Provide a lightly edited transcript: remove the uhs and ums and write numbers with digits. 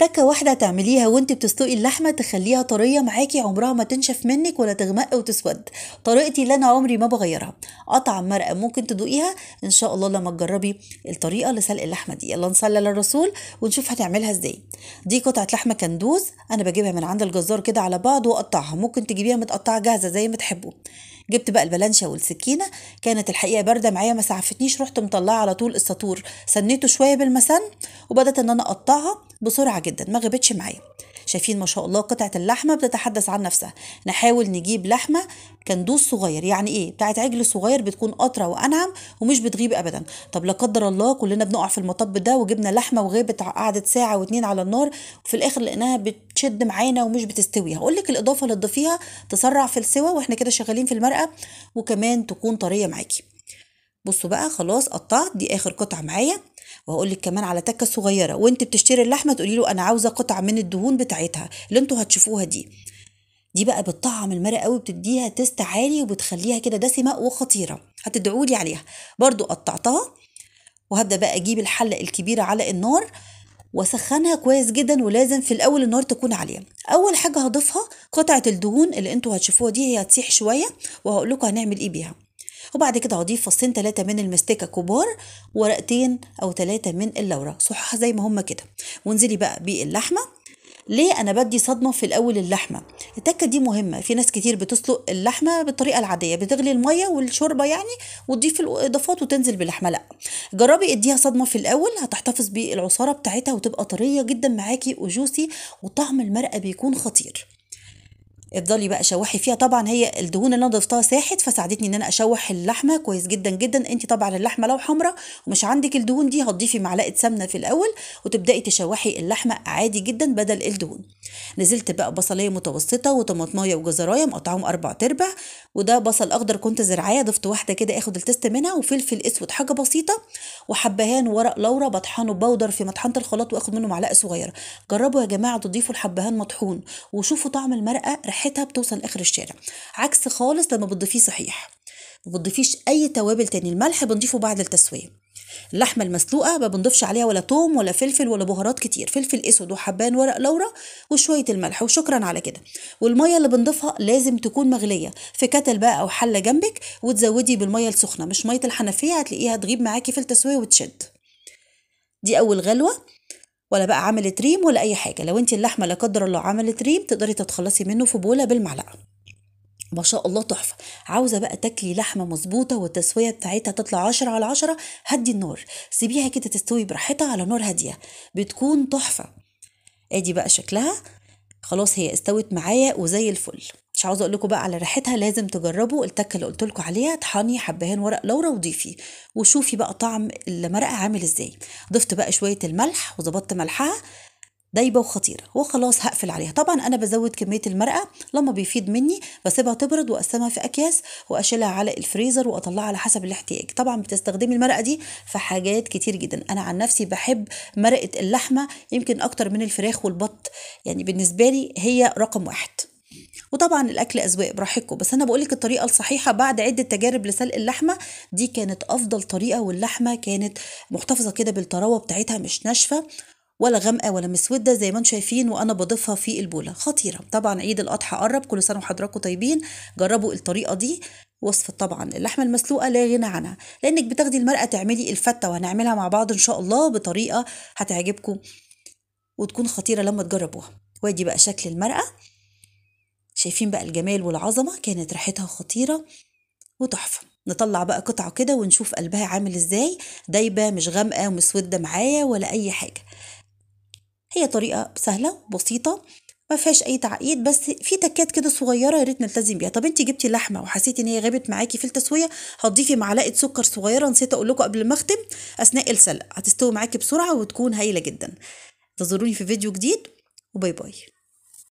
تكة واحدة تعمليها وانت بتسلقي اللحمة تخليها طرية معاكي، عمرها ما تنشف منك ولا تغمق وتسود. طريقتي اللي انا عمري ما بغيرها. قطع مرقة ممكن تدوقيها ان شاء الله لما تجربي الطريقة لسلق اللحمة دي. يلا نصلي للرسول ونشوف هتعملها ازاي. دي قطعة لحمة كندوز، انا بجيبها من عند الجزار كده على بعض واقطعها، ممكن تجيبيها متقطعة جاهزة زي ما تحبوا. جبت بقى البلانشة والسكينة، كانت الحقيقة باردة معايا ما سعفتنيش، رحت مطلعة على طول الساطور، سنيته شوية بالمسن وبدأت ان انا اقطعها بسرعة جدا ما غابتش معايا. شايفين ما شاء الله قطعة اللحمة بتتحدث عن نفسها. نحاول نجيب لحمة كندوز صغير، يعني ايه بتاعت عجل صغير، بتكون قطرة وانعم ومش بتغيب ابدا. طب لا قدر الله كلنا بنقع في المطب ده، وجبنا لحمة وغابت قعدت ساعة واتنين على النار وفي الاخر لقيناها بتشد معانا ومش بتستوي. هقول لك الاضافة اللي تضيفيها تسرع في السوا واحنا كده شغالين في المرقة، وكمان تكون طرية معاكي. بصوا بقى خلاص قطعت، دي اخر قطعة معايا. وهقول لك كمان على تكه صغيره، وانت بتشتري اللحمه تقولي له انا عاوزه قطعه من الدهون بتاعتها اللي انتوا هتشوفوها دي بقى بتطعم المرقه قوي، بتديها تيست عالي وبتخليها كده دسمه وخطيره، هتدعوا لي عليها. برضو قطعتها وهبدا بقى اجيب الحله الكبيره على النار واسخنها كويس جدا، ولازم في الاول النار تكون عاليه. اول حاجه هضيفها قطعه الدهون اللي انتوا هتشوفوها دي، هي هتسيح شويه وهقول لكم هنعمل ايه بيها. وبعد كده هضيف فصين 3 من المستكة كبار، ورقتين او 3 من اللورة صحها زي ما هما كده، وانزلي بقى باللحمة. ليه انا بدي صدمة في الاول اللحمة؟ التكة دي مهمة، في ناس كتير بتسلق اللحمة بالطريقة العادية، بتغلي المية والشوربة يعني وتضيف الاضافات وتنزل باللحمة. لا، جربي اديها صدمة في الاول، هتحتفظ بالعصارة بتاعتها وتبقى طرية جدا معاكي وجوسي، وطعم المرقة بيكون خطير. افضلي بقى شوحي فيها. طبعا هي الدهون اللي انا ضفتها ساحت فساعدتني ان انا اشوح اللحمه كويس جدا جدا. انت طبعا اللحمه لو حمراء ومش عندك الدهون دي هتضيفي معلقه سمنه في الاول وتبداي تشوحي اللحمه عادي جدا بدل الدهون. نزلت بقى بصليه متوسطه وطماطمايه وجزرايه مقطعهم 4/4، وده بصل اخضر كنت زرعاه ضفت واحده كده اخد التست منها، وفلفل اسود حاجه بسيطه، وحبهان ورق لورا بطحنه بودر في مطحنه الخلاط واخد منه معلقه صغيره. جربوا يا جماعه تضيفوا الحبهان مطحون وشوفوا طعم المرقه، ريحتها بتوصل لاخر الشارع، عكس خالص لما بتضيفيه صحيح. ما بتضيفيش اي توابل تاني، الملح بنضيفه بعد التسويه. اللحمه المسلوقه ما بنضيفش عليها ولا توم ولا فلفل ولا بهارات كتير، فلفل اسود وحبان ورق لورا وشويه الملح وشكرا على كده. والميه اللي بنضيفها لازم تكون مغليه في كتل بقى او حله جنبك، وتزودي بالميه السخنه مش ميه الحنفيه، هتلاقيها تغيب معاكي في التسويه وتشد. دي اول غلوه، ولا بقى عملت ريم ولا اي حاجه. لو انت اللحمه لا قدر الله عملت ريم تقدري تتخلصي منه في بوله بالمعلقه. ما شاء الله تحفة. عاوزة بقى تاكلي لحمة مظبوطة والتسوية بتاعتها تطلع 10/10، هدي النار، سيبيها كده تستوي براحتها على نار هادية، بتكون تحفة. ادي بقى شكلها خلاص، هي استوت معايا وزي الفل. مش عاوزه اقول لكم بقى على ريحتها، لازم تجربوا التكه اللي قلت لكم عليها، طحني حبهان ورق لورا وضيفي وشوفي بقى طعم المرقه عامل ازاي. ضفت بقى شويه الملح وظبطت ملحها، دايبه وخطيره، وخلاص هقفل عليها. طبعا انا بزود كميه المرقه لما بيفيض مني، بسيبها تبرد واقسمها في اكياس واشيلها على الفريزر واطلعها على حسب الاحتياج. طبعا بتستخدمي المرقه دي في حاجات كتير جدا. انا عن نفسي بحب مرقه اللحمه يمكن اكتر من الفراخ والبط، يعني بالنسبه لي هي رقم واحد. وطبعا الاكل اذواق براحتكم، بس انا بقولك الطريقه الصحيحه بعد عده تجارب لسلق اللحمه، دي كانت افضل طريقه، واللحمه كانت محتفظه كده بالطراوه بتاعتها، مش ناشفه ولا غامقه ولا مسوده زي ما انتم شايفين وانا بضيفها في البوله. خطيره. طبعا عيد الاضحى قرب، كل سنه وحضراتكم طيبين. جربوا الطريقه دي. وصفه طبعا اللحمه المسلوقه لا غنى عنها، لانك بتاخدي المرقه تعملي الفته، وهنعملها مع بعض ان شاء الله بطريقه هتعجبكم وتكون خطيره لما تجربوها. وادي بقى شكل المرقه، شايفين بقى الجمال والعظمه، كانت ريحتها خطيره وتحفه. نطلع بقى قطعه كده ونشوف قلبها عامل ازاي، دايبه مش غامقه ومسوده معايا ولا اي حاجه. هي طريقة سهلة بسيطة ما فيهاش اي تعقيد، بس في تكات كده صغيره يا ريت نلتزم بيها. طب انت جبتي لحمه وحسيتي ان هي غابت معاكي في التسويه، هتضيفي معلقه سكر صغيره، نسيت اقول لكم قبل ما اختم، اثناء السلق هتستوي معاكي بسرعه وتكون هايله جدا. انتظروني في فيديو جديد، وباي باي.